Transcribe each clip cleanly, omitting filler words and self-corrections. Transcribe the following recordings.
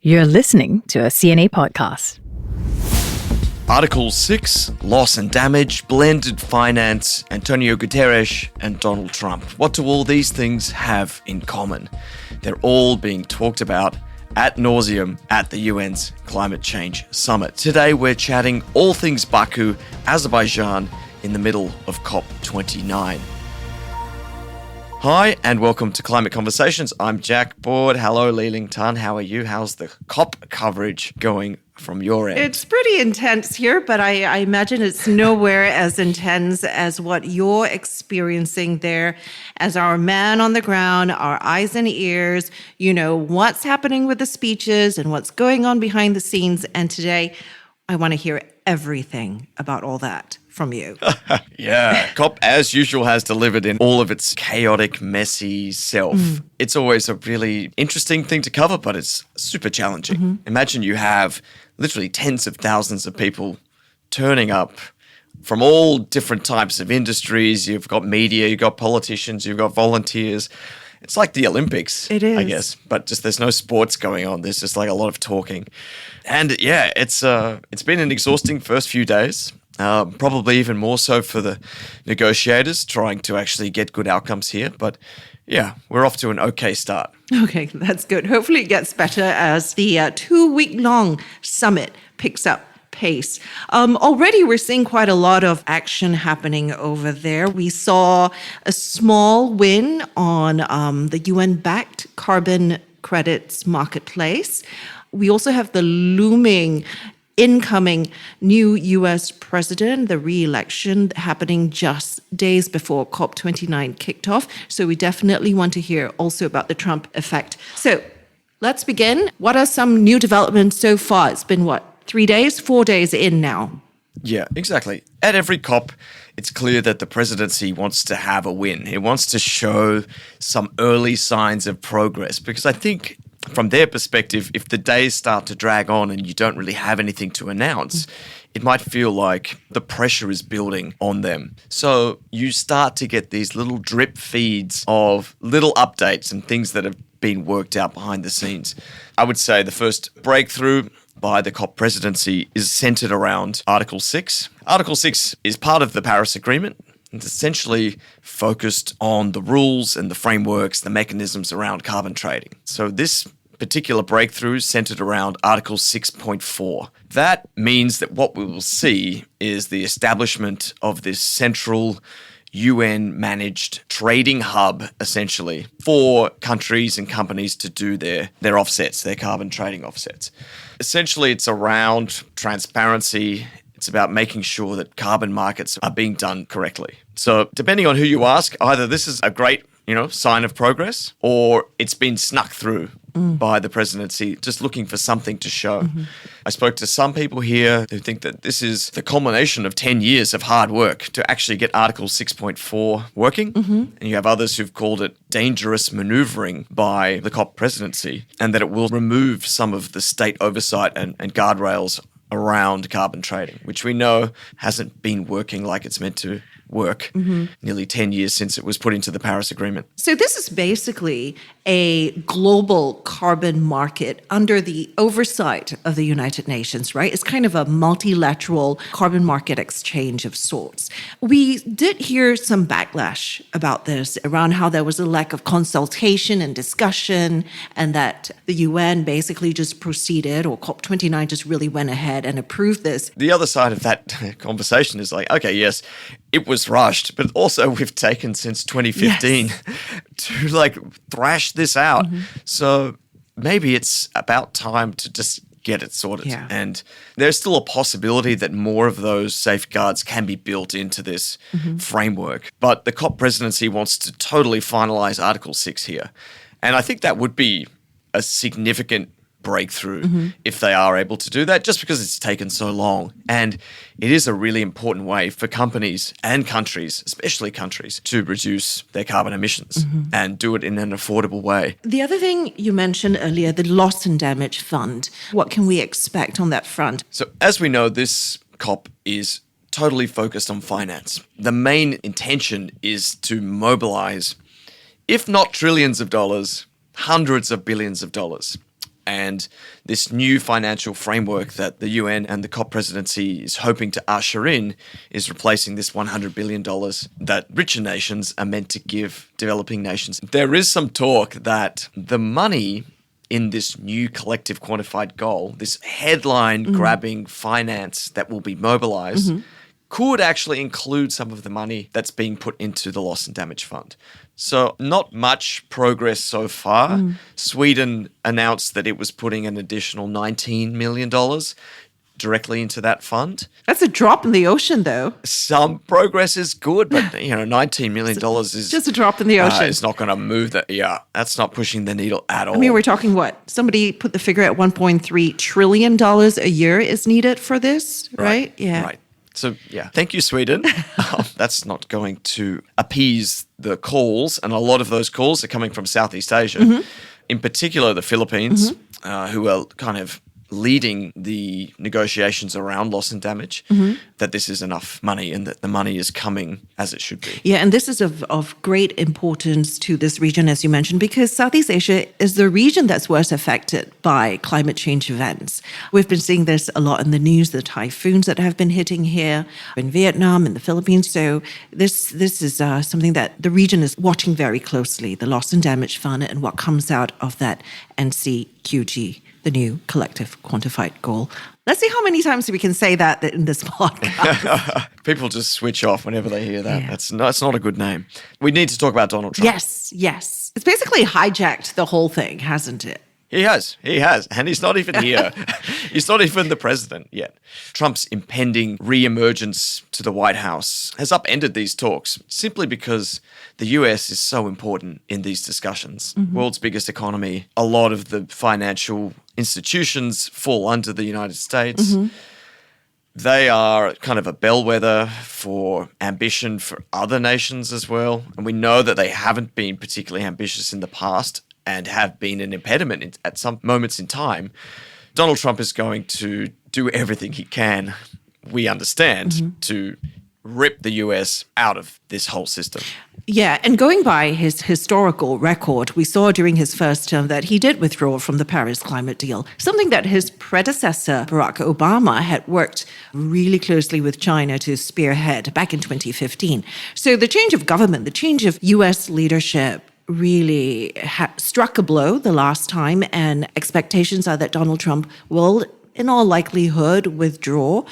You're listening to a CNA podcast. Article 6, loss and damage, blended finance, Antonio Guterres and Donald Trump. What do all these things have in common? They're all being talked about ad nauseum at the UN's Climate Change Summit. Today we're chatting all things Baku, Azerbaijan, in the middle of COP29. Hi, and welcome to Climate Conversations. I'm Jack Board. Hello, Liling Tan. How are you? How's the COP coverage going from your end? It's pretty intense here, but I imagine it's nowhere as intense as what you're experiencing there as our man on the ground, our eyes and ears, you know, what's happening with the speeches and what's going on behind the scenes. And today, I want to hear everything about all that from you. Yeah, COP, as usual, has delivered in all of its chaotic, messy self. It's always a really interesting thing to cover, but it's super challenging. Imagine you have literally tens of thousands of people turning up from all different types of industries. You've got media, you've got politicians, you've got volunteers. It's like the Olympics, It is. I guess, but just there's no sports going on. There's just like a lot of talking. And yeah, it's been an exhausting first few days. Probably even more so for the negotiators trying to actually get good outcomes here. But yeah, we're off to an okay start. Okay, that's good. Hopefully it gets better as the 2-week-long summit picks up pace. Already we're seeing quite a lot of action happening over there. We saw a small win on the UN-backed carbon credits marketplace. We also have the looming incoming new U.S. president, the re-election happening just days before COP29 kicked off. So we definitely want to hear also about the Trump effect. So let's begin. What are some new developments so far? It's been 3 days, 4 days in now? Yeah, exactly. At every COP, it's clear that the presidency wants to have a win. It wants to show some early signs of progress because I think from their perspective, if the days start to drag on and you don't really have anything to announce, it might feel like the pressure is building on them. So you start to get these little drip feeds of little updates and things that have been worked out behind the scenes. I would say the first breakthrough by the COP presidency is centered around Article 6. Article 6 is part of the Paris Agreement. It's essentially focused on the rules and the frameworks, the mechanisms around carbon trading. So this particular breakthrough is centered around Article 6.4. That means that what we will see is the establishment of this central UN-managed trading hub, essentially, for countries and companies to do their offsets, their carbon trading offsets. Essentially, it's around transparency. It's about making sure that carbon markets are being done correctly. So depending on who you ask, either this is a great, sign of progress, or it's been snuck through by the presidency, just looking for something to show. I spoke to some people here who think that this is the culmination of 10 years of hard work to actually get Article 6.4 working. And you have others who've called it dangerous maneuvering by the COP presidency, and that it will remove some of the state oversight and guardrails around carbon trading, which we know hasn't been working like it's meant to work nearly 10 years since it was put into the Paris Agreement. So this is basically a global carbon market under the oversight of the United Nations, right? It's kind of a multilateral carbon market exchange of sorts. We did hear some backlash about this around how there was a lack of consultation and discussion, and that the UN basically just proceeded, or COP29 just really went ahead and approved this. The other side of that conversation is like, okay, yes, it was rushed, but also we've taken since 2015 to thrash this out. So maybe it's about time to just get it sorted. Yeah. And there's still a possibility that more of those safeguards can be built into this framework. But the COP presidency wants to totally finalize Article 6 here. And I think that would be a significant breakthrough if they are able to do that, just because it's taken so long. And it is a really important way for companies and countries, especially countries, to reduce their carbon emissions and do it in an affordable way. The other thing you mentioned earlier, the loss and damage fund. What can we expect on that front? So as we know, this COP is totally focused on finance. The main intention is to mobilize, if not trillions of dollars, hundreds of billions of dollars. And this new financial framework that the UN and the COP presidency is hoping to usher in is replacing this $100 billion that richer nations are meant to give developing nations. There is some talk that the money in this new collective quantified goal, this headline-grabbing finance that will be mobilized, could actually include some of the money that's being put into the loss and damage fund. So not much progress so far. Sweden announced that it was putting an additional $19 million directly into that fund. That's a drop in the ocean, though. Some progress is good, but $19 million is Just a drop in the ocean. It's not going to move that. Yeah, that's not pushing the needle at all. I mean, we're talking what? Somebody put the figure at $1.3 trillion a year is needed for this, right? Yeah. Right. So, yeah, thank you, Sweden. That's not going to appease the calls, and a lot of those calls are coming from Southeast Asia, in particular the Philippines, who are kind of leading the negotiations around loss and damage, that this is enough money and that the money is coming as it should be. Yeah, and this is of great importance to this region, as you mentioned, because Southeast Asia is the region that's worst affected by climate change events. We've been seeing this a lot in the news, the typhoons that have been hitting here in Vietnam, in the Philippines. So this is something that the region is watching very closely, the loss and damage fund and what comes out of that NCQG, the new collective quantified goal. Let's see how many times we can say that in this podcast. People just switch off whenever they hear that. It's not a good name. We need to talk about Donald Trump. Yes. It's basically hijacked the whole thing, hasn't it? He has. And he's not even here. He's not even the president yet. Trump's impending re-emergence to the White House has upended these talks simply because the US is so important in these discussions. World's biggest economy. A lot of the financial institutions fall under the United States. They are kind of a bellwether for ambition for other nations as well. And we know that they haven't been particularly ambitious in the past and have been an impediment at some moments in time. Donald Trump is going to do everything he can, we understand, to rip the US out of this whole system. Yeah, and going by his historical record, we saw during his first term that he did withdraw from the Paris climate deal, something that his predecessor, Barack Obama, had worked really closely with China to spearhead back in 2015. So the change of government, the change of US leadership really struck a blow the last time, and expectations are that Donald Trump will, in all likelihood, withdraw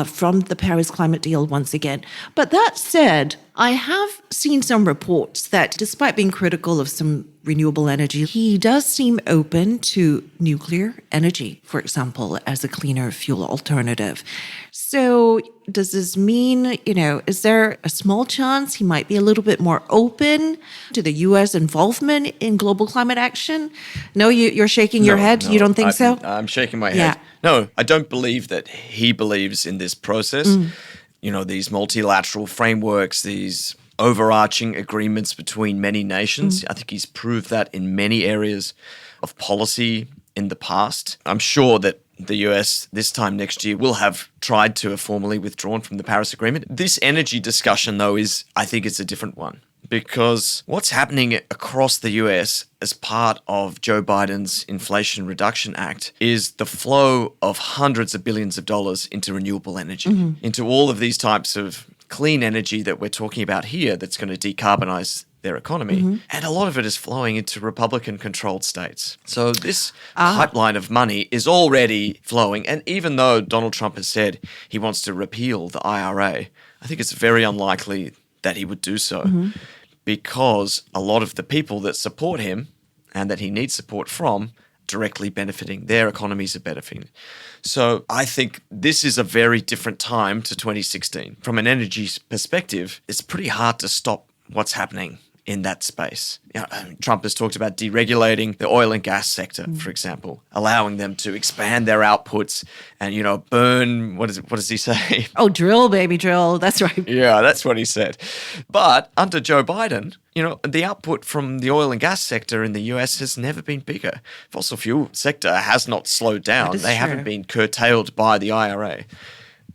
from the Paris climate deal once again. But that said, I have seen some reports that despite being critical of some renewable energy, he does seem open to nuclear energy, for example, as a cleaner fuel alternative. So does this mean, is there a small chance he might be a little bit more open to the U.S. involvement in global climate action? No, you're shaking your head? No, you don't think so? I'm shaking my head. No, I don't believe that he believes in this process. These multilateral frameworks, these overarching agreements between many nations. I think he's proved that in many areas of policy in the past. I'm sure that the US this time next year will have tried to have formally withdrawn from the Paris Agreement. This energy discussion, though, I think it's a different one. Because what's happening across the US as part of Joe Biden's Inflation Reduction Act is the flow of hundreds of billions of dollars into renewable energy, into all of these types of clean energy that we're talking about here that's going to decarbonize their economy. And a lot of it is flowing into Republican-controlled states. So this pipeline of money is already flowing. And even though Donald Trump has said he wants to repeal the IRA, I think it's very unlikely that he would do so because a lot of the people that support him and that he needs support from directly benefiting, their economies are benefiting. So I think this is a very different time to 2016. From an energy perspective, it's pretty hard to stop what's happening in that space. Trump has talked about deregulating the oil and gas sector, for example, allowing them to expand their outputs and, burn, what does he say? Oh, drill, baby, drill. That's right. Yeah, that's what he said. But under Joe Biden, the output from the oil and gas sector in the US has never been bigger. Fossil fuel sector has not slowed down. They haven't been curtailed by the IRA.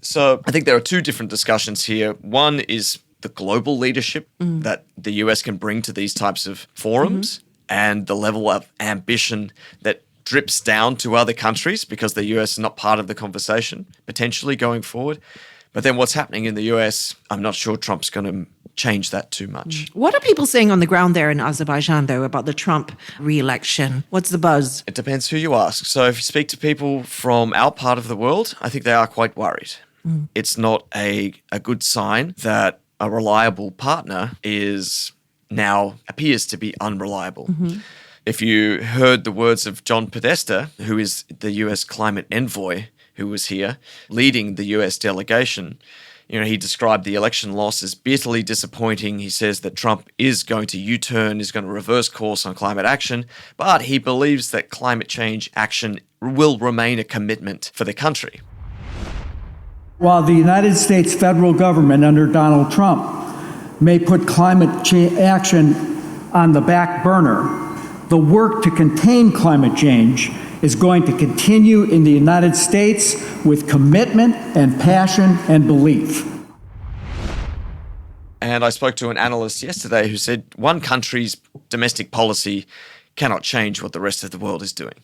So I think there are two different discussions here. One is the global leadership that the US can bring to these types of forums and the level of ambition that drips down to other countries because the US is not part of the conversation, potentially going forward. But then what's happening in the US, I'm not sure Trump's going to change that too much. What are people saying on the ground there in Azerbaijan, though, about the Trump re-election? What's the buzz? It depends who you ask. So if you speak to people from our part of the world, I think they are quite worried. It's not a good sign that a reliable partner now appears to be unreliable. If you heard the words of John Podesta, who is the US climate envoy, who was here leading the US delegation, he described the election loss as bitterly disappointing. He says that Trump is going to U-turn, is going to reverse course on climate action, but he believes that climate change action will remain a commitment for the country. While the United States federal government under Donald Trump may put climate action on the back burner, the work to contain climate change is going to continue in the United States with commitment and passion and belief. And I spoke to an analyst yesterday who said one country's domestic policy cannot change what the rest of the world is doing.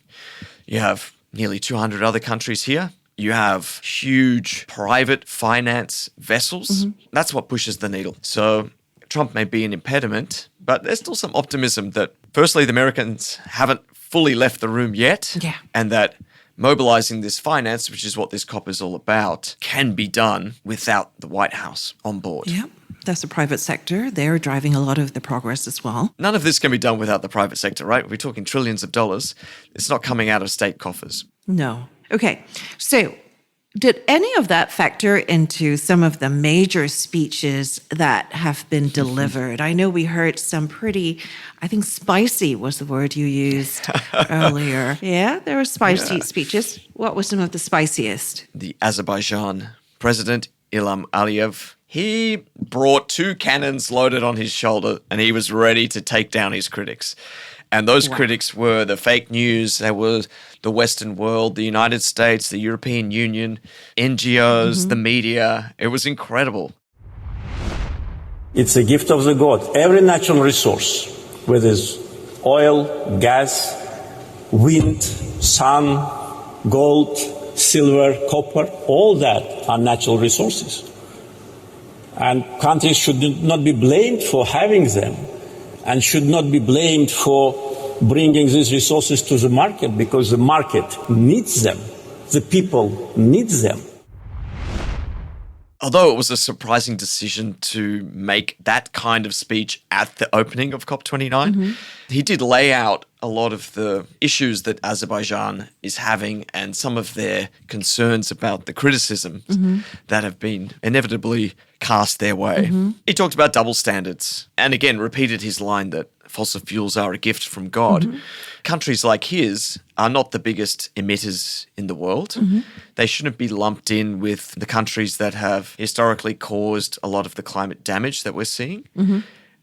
You have nearly 200 other countries here. You have huge private finance vessels. That's what pushes the needle. So Trump may be an impediment, but there's still some optimism that, firstly, the Americans haven't fully left the room yet, and that mobilizing this finance, which is what this COP is all about, can be done without the White House on board. Yeah, that's the private sector. They're driving a lot of the progress as well. None of this can be done without the private sector, right? We're talking trillions of dollars. It's not coming out of state coffers. No. Okay, so did any of that factor into some of the major speeches that have been delivered? I know we heard some pretty, I think spicy was the word you used earlier. Yeah, there were spicy speeches. What was some of the spiciest? The Azerbaijan president, Ilham Aliyev, he brought 2 cannons loaded on his shoulder and he was ready to take down his critics. And those critics were the fake news, they were the Western world, the United States, the European Union, NGOs, the media. It was incredible. It's a gift of the God. Every natural resource, whether it's oil, gas, wind, sun, gold, silver, copper, all that are natural resources. And countries should not be blamed for having them, and should not be blamed for bringing these resources to the market, because the market needs them. The people need them. Although it was a surprising decision to make that kind of speech at the opening of COP29, he did lay out a lot of the issues that Azerbaijan is having and some of their concerns about the criticisms that have been inevitably cast their way. He talked about double standards and again repeated his line that fossil fuels are a gift from God. Countries like his are not the biggest emitters in the world. They shouldn't be lumped in with the countries that have historically caused a lot of the climate damage that we're seeing.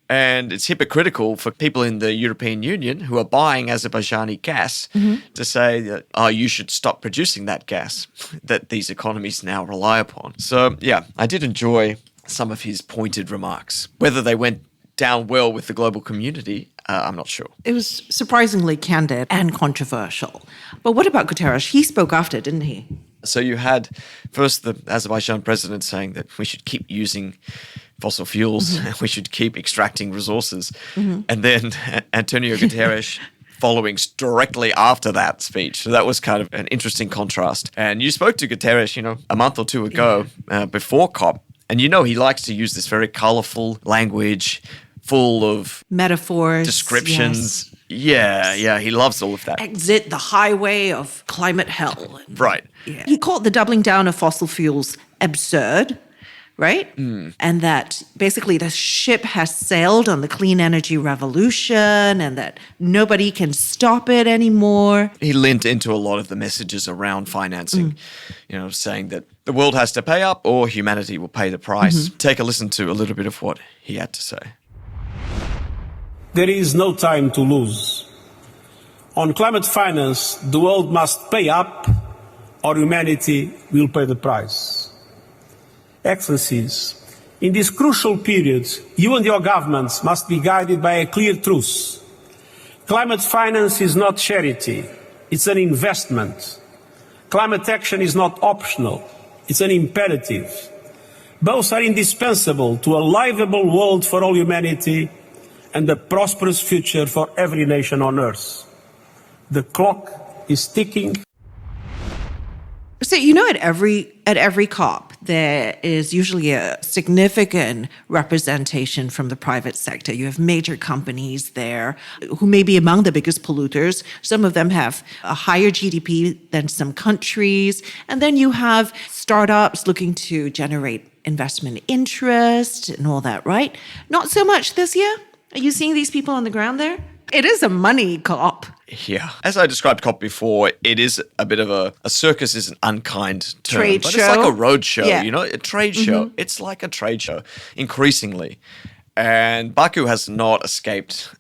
And it's hypocritical for people in the European Union who are buying Azerbaijani gas to say that, oh, you should stop producing that gas that these economies now rely upon. So, yeah, I did enjoy some of his pointed remarks. Whether they went down well with the global community, I'm not sure. It was surprisingly candid and controversial. But what about Guterres? He spoke after, didn't he? So you had first the Azerbaijan president saying that we should keep using fossil fuels, we should keep extracting resources. And then Antonio Guterres following directly after that speech. So that was kind of an interesting contrast. And you spoke to Guterres, a month or two ago before COP, and he likes to use this very colorful language full of metaphors, descriptions. Yes. Yeah, he loves all of that. Exit the highway of climate hell. Right. Yeah. He called the doubling down of fossil fuels absurd, right? And that basically the ship has sailed on the clean energy revolution and that nobody can stop it anymore. He leant into a lot of the messages around financing, saying that the world has to pay up or humanity will pay the price. Take a listen to a little bit of what he had to say. There is no time to lose. On climate finance, the world must pay up or humanity will pay the price. Excellencies, in this crucial period, you and your governments must be guided by a clear truth. Climate finance is not charity. It's an investment. Climate action is not optional. It's an imperative. Both are indispensable to a livable world for all humanity and a prosperous future for every nation on earth. The clock is ticking. So, at every COP, there is usually a significant representation from the private sector. You have major companies there who may be among the biggest polluters. Some of them have a higher GDP than some countries. And then you have startups looking to generate investment interest and all that, right? Not so much this year. Are you seeing these people on the ground there? It is a money COP. Yeah. As I described COP before, it is a bit of a circus is an unkind term. Trade but show. It's like a road show, Yeah. a trade show. It's like a trade show, increasingly. And Baku has not escaped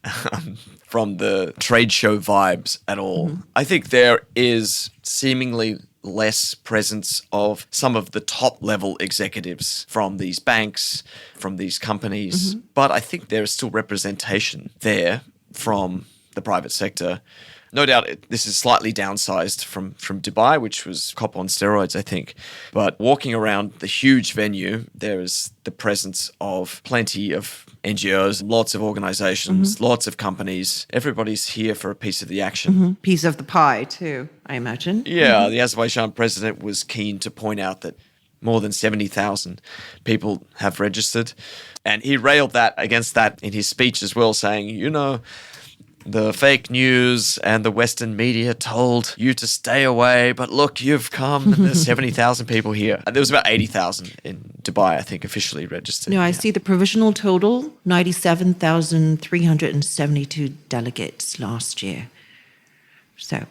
from the trade show vibes at all. I think there is seemingly less presence of some of the top level executives from these banks, from these companies. But I think there is still representation there from the private sector. No doubt this is slightly downsized from Dubai, which was COP on steroids, I think. But walking around the huge venue, there is the presence of plenty of NGOs, lots of organizations, lots of companies. Everybody's here for a piece of the action. Piece of the pie, too, I imagine. Yeah, the Azerbaijan president was keen to point out that more than 70,000 people have registered. And he railed against that in his speech as well, saying, the fake news and the Western media told you to stay away, but look, you've come and there's 70,000 people here. And there was about 80,000 in Dubai, I think, officially registered. No, I see the provisional total, 97,372 delegates last year. So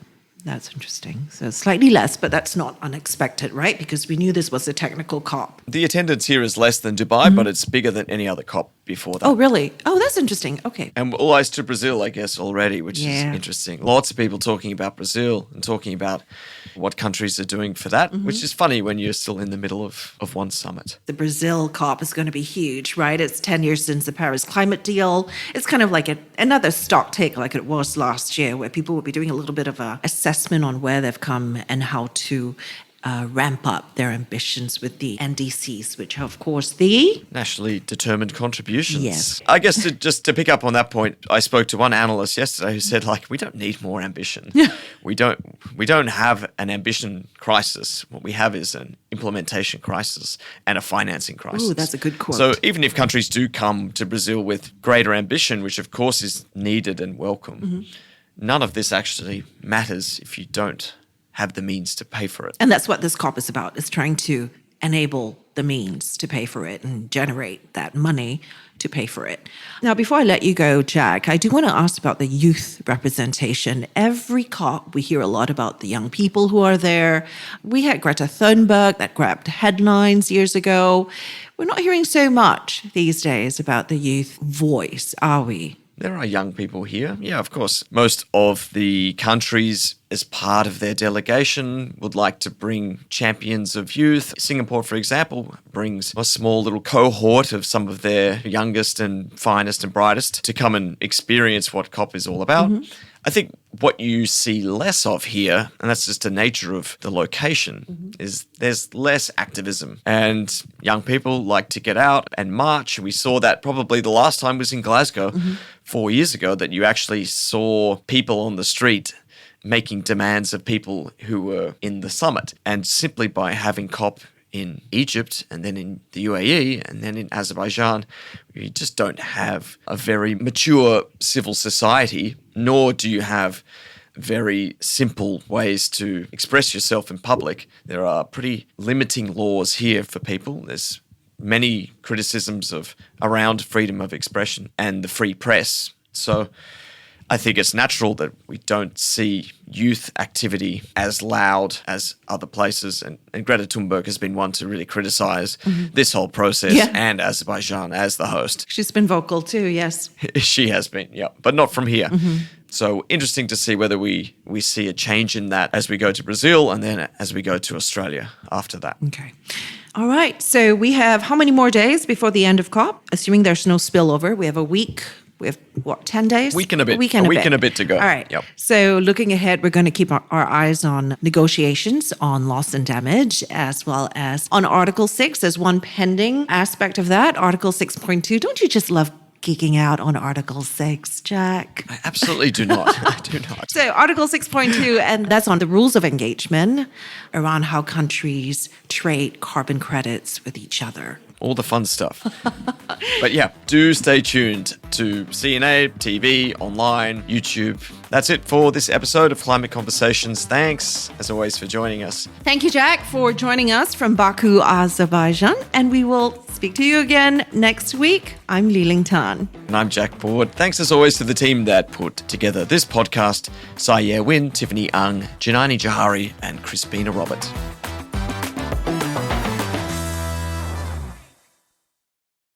that's interesting. So slightly less, but that's not unexpected, right? Because we knew this was a technical COP. The attendance here is less than Dubai, but it's bigger than any other COP before that. Oh, really? Oh, that's interesting. Okay. And all eyes to Brazil, I guess, already, which is interesting. Lots of people talking about Brazil and talking about what countries are doing for that, which is funny when you're still in the middle of one summit. The Brazil COP is going to be huge, right? It's 10 years since the Paris climate deal. It's kind of like another stock take like it was last year, where people will be doing a little bit of a assessment on where they've come and how to ramp up their ambitions with the NDCs, which are, of course, the nationally determined contributions. Yes. I guess just to pick up on that point, I spoke to one analyst yesterday who said, we don't need more ambition. We don't have an ambition crisis. What we have is an implementation crisis and a financing crisis. Ooh, that's a good quote. So even if countries do come to Brazil with greater ambition, which of course is needed and welcome, none of this actually matters if you don't have the means to pay for it. And that's what this COP is about, is trying to enable the means to pay for it and generate that money to pay for it. Now, before I let you go, Jack, I do want to ask about the youth representation. Every COP, we hear a lot about the young people who are there. We had Greta Thunberg that grabbed headlines years ago. We're not hearing so much these days about the youth voice, are we? There are young people here. Yeah, of course. Most of the countries, as part of their delegation, would like to bring champions of youth. Singapore, for example, brings a small little cohort of some of their youngest and finest and brightest to come and experience what COP is all about. I think what you see less of here, and that's just the nature of the location, is there's less activism. And young people like to get out and march. We saw that probably the last time was in Glasgow 4 years ago, that you actually saw people on the street making demands of people who were in the summit. And simply by having COP in Egypt and then in the UAE and then in Azerbaijan, you just don't have a very mature civil society, nor do you have very simple ways to express yourself in public. There are pretty limiting laws here for people. There's many criticisms around freedom of expression and the free press. So I think it's natural that we don't see youth activity as loud as other places. And Greta Thunberg has been one to really criticize this whole process and Azerbaijan as the host. She's been vocal too, yes. She has been, yeah, but not from here. So interesting to see whether we see a change in that as we go to Brazil and then as we go to Australia after that. Okay. All right. So we have how many more days before the end of COP? Assuming there's no spillover, we have a week We have, 10 days? Week and a bit. Week and a bit to go. All right. Yep. So looking ahead, we're going to keep our eyes on negotiations on loss and damage, as well as on Article 6. There's one pending aspect of that, Article 6.2. Don't you just love geeking out on Article 6, Jack? I absolutely do not. I do not. So Article 6.2, and that's on the rules of engagement around how countries trade carbon credits with each other. All the fun stuff. But yeah, do stay tuned to CNA, TV, online, YouTube. That's it for this episode of Climate Conversations. Thanks, as always, for joining us. Thank you, Jack, for joining us from Baku, Azerbaijan. And we will speak to you again next week. I'm Liling Tan. And I'm Jack Board. Thanks, as always, to the team that put together this podcast. Sayer Win, Tiffany Ang, Janani Jahari, and Crispina Robert.